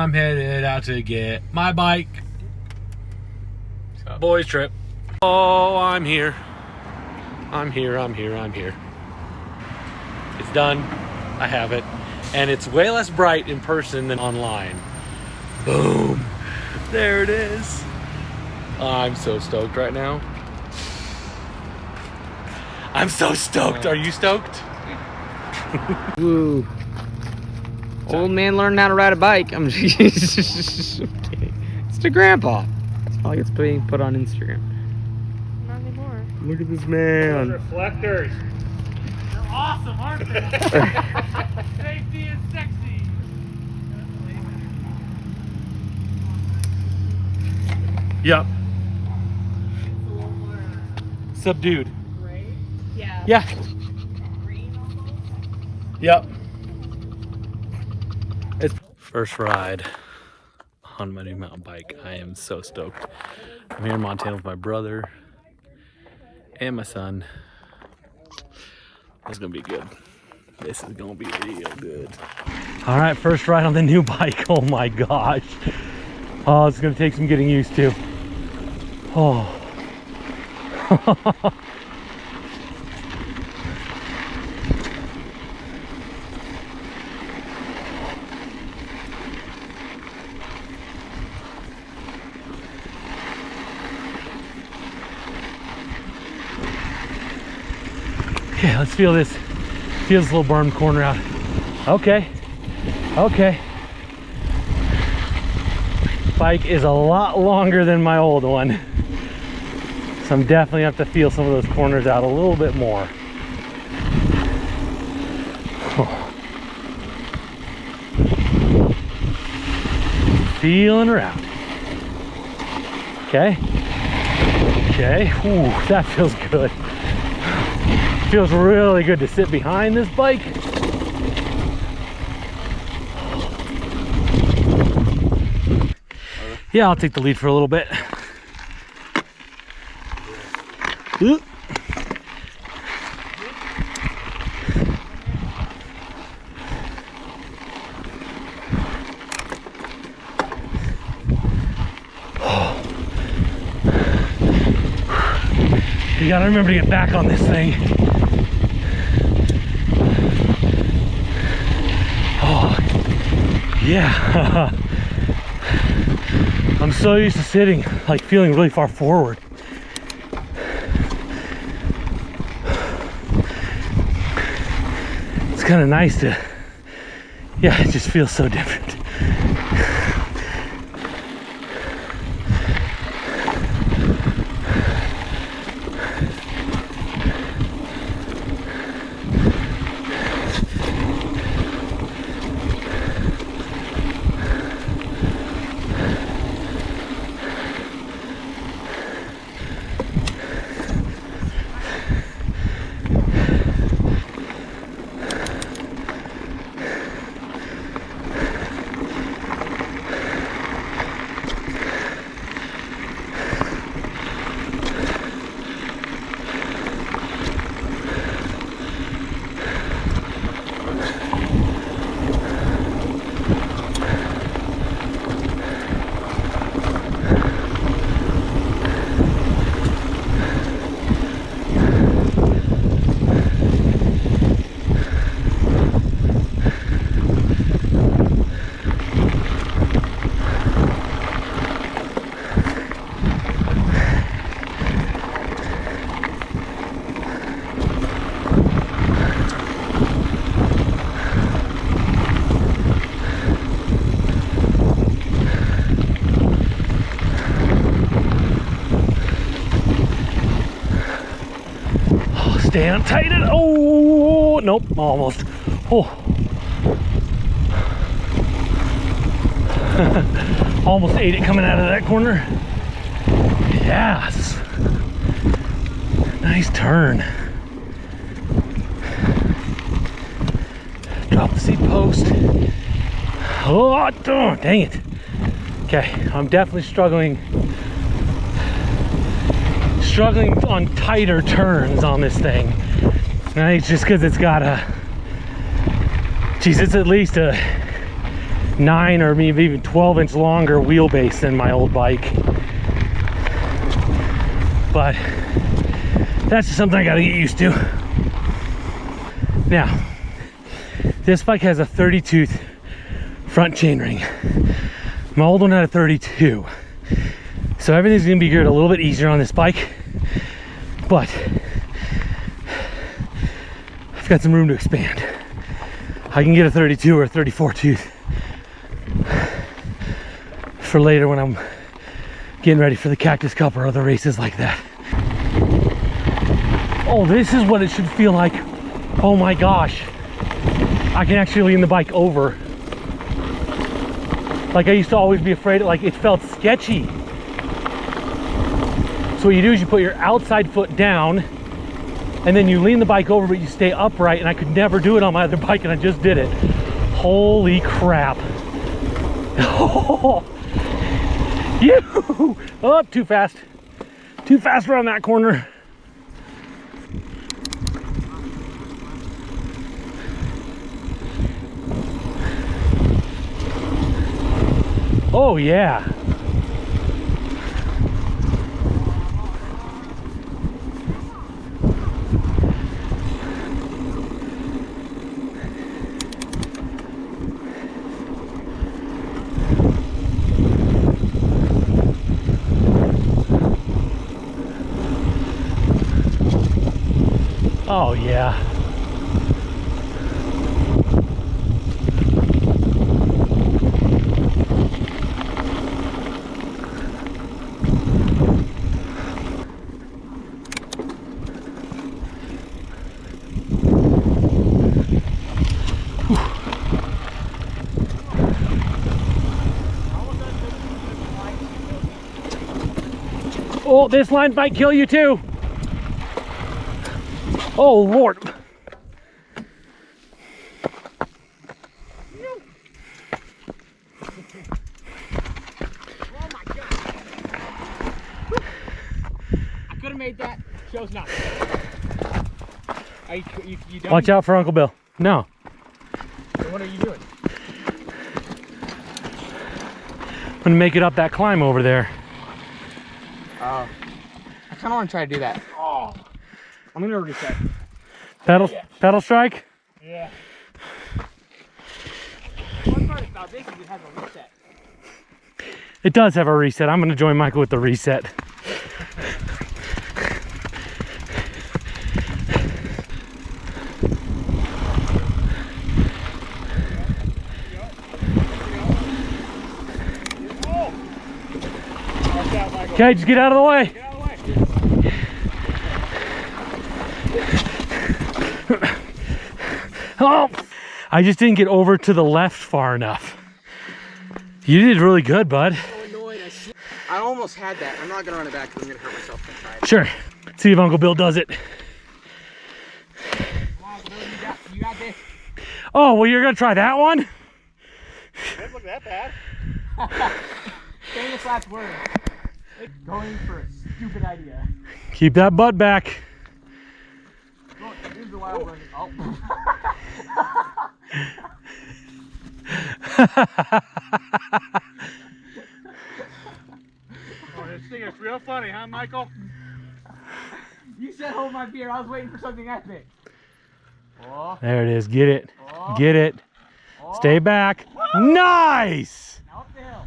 I'm headed out to get my bike. Boys trip. Oh, I'm here. I'm here. It's done. I have it. And it's way less bright in person than online. Boom. There it is. I'm so stoked right now. I'm so stoked. Are you stoked? Woo. Old man learned how to ride a bike. I'm just kidding. It's to grandpa. It's probably it's being put on Instagram. Not anymore. Look at this man. Those reflectors. They're awesome, aren't they? Safety is sexy. Yep. Subdued. Gray? Yeah. Yeah. Green almost? Yep. It's first ride on my new mountain bike. I am so stoked. I'm here in Montana with my brother and my son. It's gonna be good. This is gonna be real good. All right, first ride on the new bike. Oh my gosh. Oh, it's gonna take some getting used to. Oh. Okay, let's feel this. Feels a little berm corner out. Okay. Okay. Bike is a lot longer than my old one. So I'm definitely have to feel some of those corners out a little bit more. Feeling around. Okay. Okay. Ooh, that feels good. Feels really good to sit behind this bike. Yeah, I'll take the lead for a little bit. Ooh. You gotta remember to get back on this thing. Oh, yeah. I'm so used to sitting, like feeling really far forward. It's kind of nice to, yeah, it just feels so different. Staying tight. Oh, nope, almost. Oh. Almost ate it coming out of that corner. Yes. Nice turn. Drop the seat post. Oh, dang it. Okay, I'm definitely struggling on tighter turns on this thing. I think it's just because it's got a, geez, it's at least a 9 or maybe even 12-inch longer wheelbase than my old bike. But that's just something I gotta get used to. Now, this bike has a 30-tooth front chainring. My old one had a 32. So everything's gonna be geared a little bit easier on this bike, but I've got some room to expand. I can get a 32 or a 34 tooth for later when I'm getting ready for the Cactus Cup or other races like that. Oh, this is what it should feel like. Oh my gosh. I can actually lean the bike over. Like I used to always be afraid, like it felt sketchy. So what you do is you put your outside foot down and then you lean the bike over, but you stay upright, and I could never do it on my other bike, and I just did it. Holy crap. Oh, oh, too fast. Too fast around that corner. Oh yeah. Oh yeah. Oh, this line might kill you too. Oh Lord. I could have made that. Chose not. You done? Watch out for Uncle Bill. No. What are you doing? I'm gonna make it up that climb over there. I kind of want to try to do that. Oh, I'm gonna reset. Pedal strike? Yeah. One part about this is it has a reset. It does have a reset. I'm gonna join Michael with the reset. Okay, just get out of the way. Get out of the way. Oh, I just didn't get over to the left far enough. You did really good, bud. So annoyed. I almost had that. I'm not gonna run it back because I'm gonna hurt myself inside. Sure. See if Uncle Bill does it. Come on, Bill, you got this. Oh, well, you're gonna try that one? It doesn't look that bad. Famous last word. Going for a stupid idea. Keep that butt back. Look, here's the wild one. Oh. Oh, this thing is real funny, huh, Michael? You said hold my beer. I was waiting for something epic. Oh. There it is. Get it. Oh. Get it. Oh. Stay back. Nice. Now up the hill.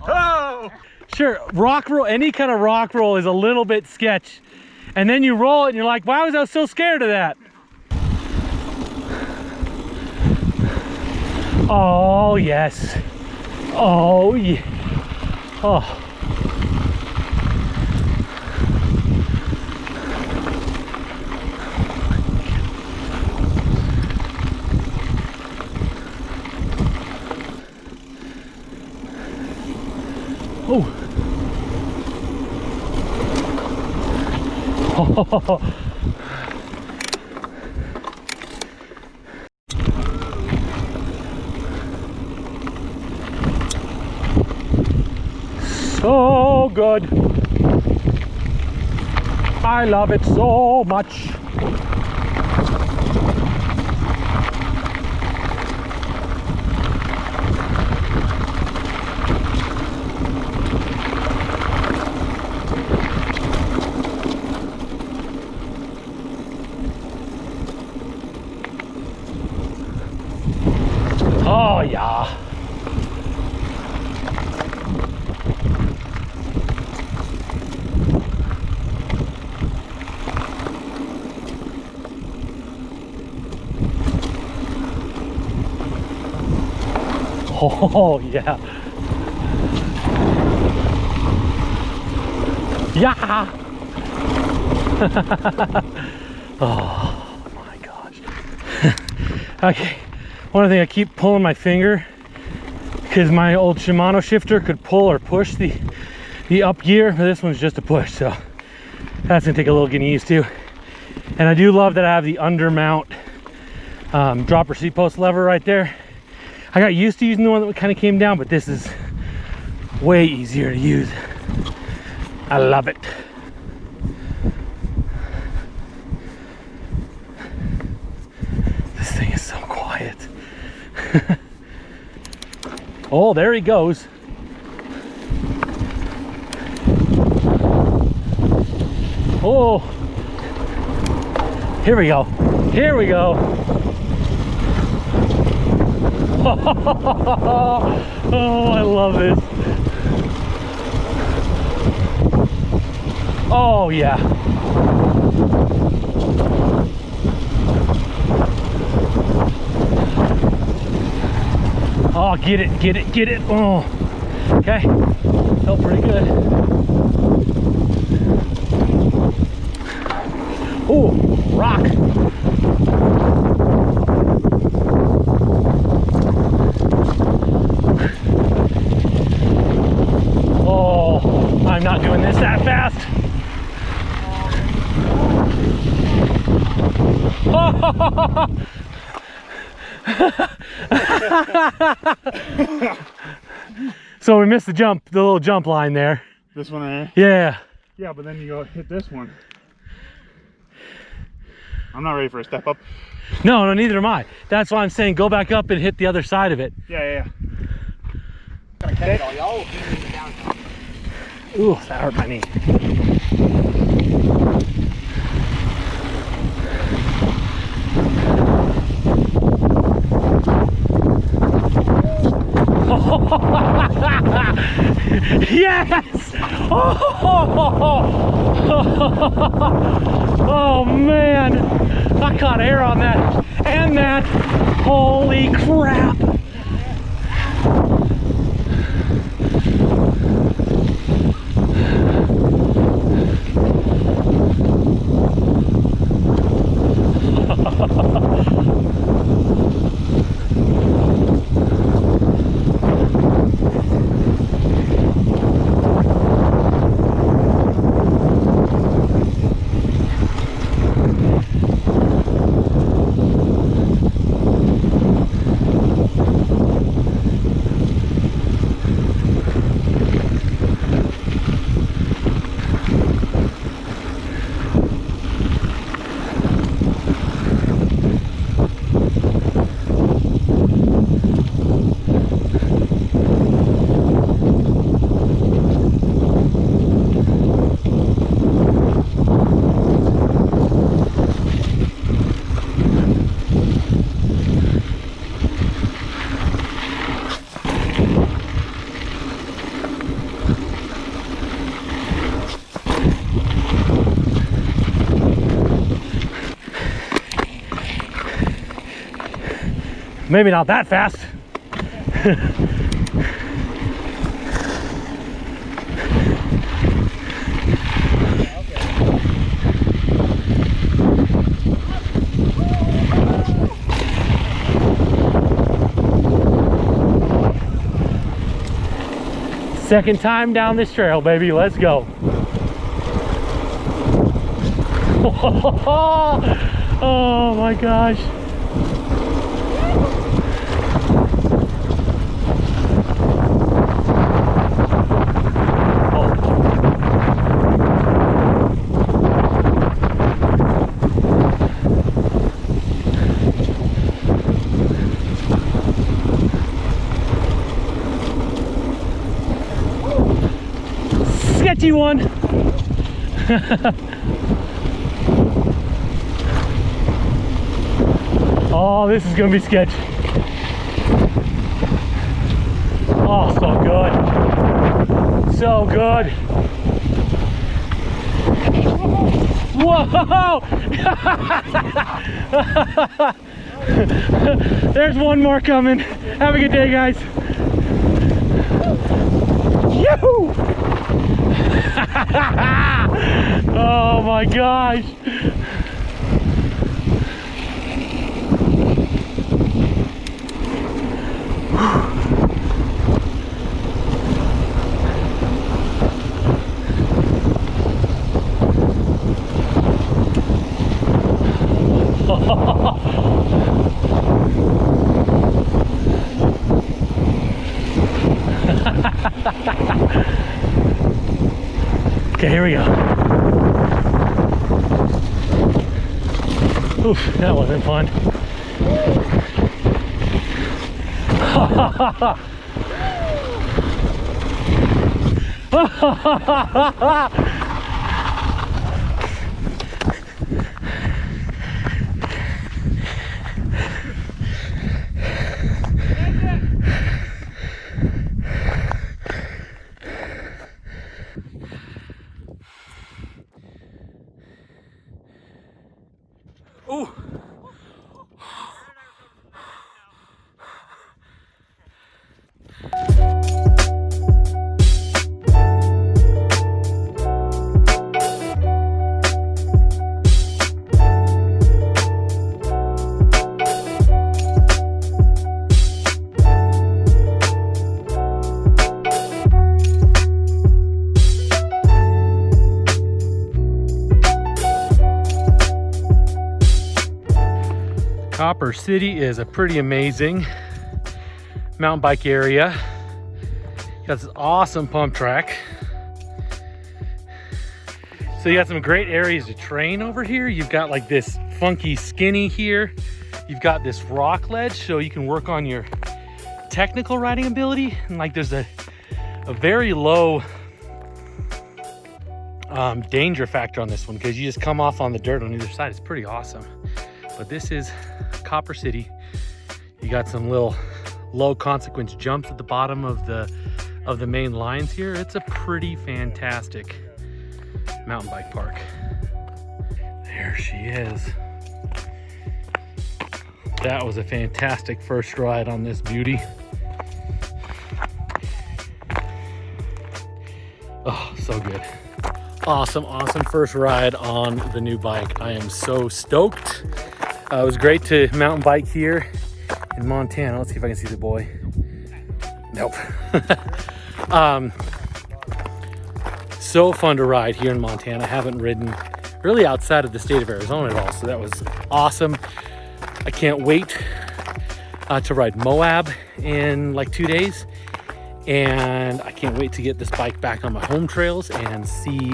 Oh! Sure, rock roll, any kind of rock roll is a little bit sketch. And then you roll it and you're like, why was I so scared of that? Oh, yes. Oh, yeah. Oh. Oh. Oh. So good. I love it so much. Oh, yeah. Yeah. Oh my gosh. Okay. One thing, I keep pulling my finger because my old Shimano shifter could pull or push the up gear, but this one's just a push, so that's gonna take a little getting used to. And I do love that I have the undermount dropper seat post lever right there. I got used to using the one that kind of came down, but this is way easier to use. I love it. This thing is so quiet. Oh, there he goes. Oh, here we go. Here we go. Oh, I love this. Oh, yeah. Oh, get it, get it, get it. Oh, okay. Felt pretty good. Oh, rock. Oh, I'm not doing this that fast. So we missed the jump, the little jump line there. This one right Yeah. here? Yeah, but then you go hit this one. I'm not ready for a step up. No, no, neither am I. That's why I'm saying go back up and hit the other side of it. Yeah. Okay. Y'all down. Ooh, that hurt my knee. Yes! Oh man, I caught air on that and that. Holy crap! Maybe not that fast. Second time down this trail, baby. Let's go. Oh my gosh. Sketchy one. Oh, this is gonna be sketchy. Oh, so good. So good. Whoa! There's one more coming. Have a good day, guys. Yoo-hoo! Oh my gosh. Okay, here we go. Oof, that wasn't fun. Ooh. Copper City is a pretty amazing mountain bike area. Got this awesome pump track. So you got some great areas to train over here. You've got like this funky skinny here. You've got this rock ledge so you can work on your technical riding ability. And like there's a very low danger factor on this one because you just come off on the dirt on either side. It's pretty awesome. But this is Copper City. You got some little low consequence jumps at the bottom of the main lines here. It's a pretty fantastic mountain bike park. There she is. That was a fantastic first ride on this beauty. Oh, so good. Awesome first ride on the new bike. I am so stoked. It was great to mountain bike here in Montana. Let's see if I can see the boy. Nope. So fun to ride here in Montana. I haven't ridden really outside of the state of Arizona at all, so that was awesome. I can't wait to ride Moab in like 2 days, and I can't wait to get this bike back on my home trails and see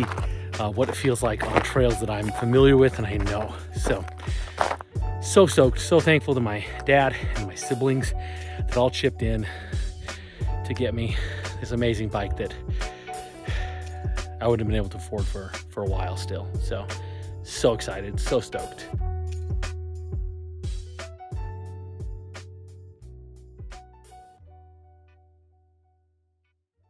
what it feels like on trails that I'm familiar with and I know. So stoked, so thankful to my dad and my siblings that all chipped in to get me this amazing bike that I wouldn't have been able to afford for a while still. So excited, so stoked.